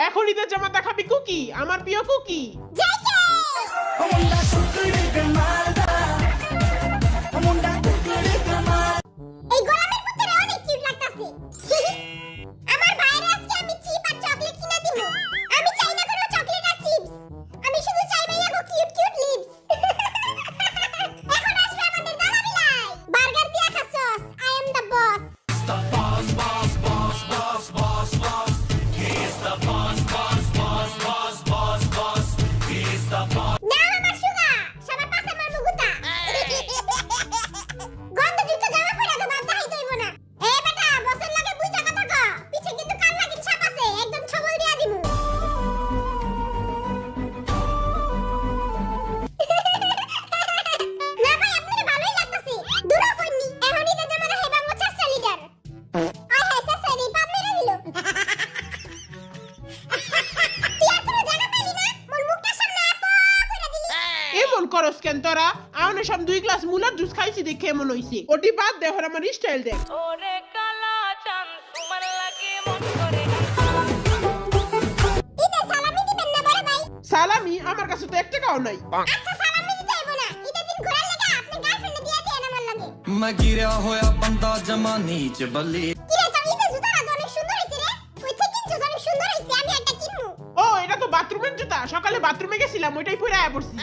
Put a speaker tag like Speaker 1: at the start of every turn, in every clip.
Speaker 1: এখন ঈদের জামা দেখাবি কুকি, আমার প্রিয় কুকি। করস কেন তোরা? আউনে সব 2 গ্লাস মুলার জুস খাইছি দেখে এমন হইছে। ওটি বাদ দে, এখন আমার স্টাইল দেখ। ওরে কালা চাঁদ তোমার লাগে মন করে। ইদে সালামি দিবেন না বড় ভাই? সালামি আমার কাছে তো 1 টাকাও নাই। আচ্ছা সালামি দিতে হইব না, ঈদের দিন ঘোরার লাগা আপনি গার্লফ্রেন্ড দিয়ে দেন আমার লাগে। मैं गिरा होया बंदा जमा नीच बल्ली। কিরে তোর ঈদের জুতাটা তো অনেক সুন্দর হইছে রে। কই থেকে কিনছস? অনেক সুন্দর হইছে, আমি একটা কিনবো। ও এটা তো বাথরুমের জুতা, সকালে বাথরুমে গেছিলাম ওইটাই পরে আয়া পড়ছি।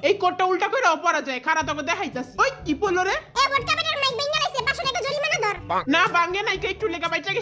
Speaker 1: এই কোটটা উল্টা করে পরা যায়, খারা তোকে দেখাইতাছি। ওই কি বললো রে? এ বড় ক্যামেরার মাইক ভেঙে লাইছে, 500 টাকা জরিমানা ধর। না ভাঙে নাই, একটু লেগা বাইচা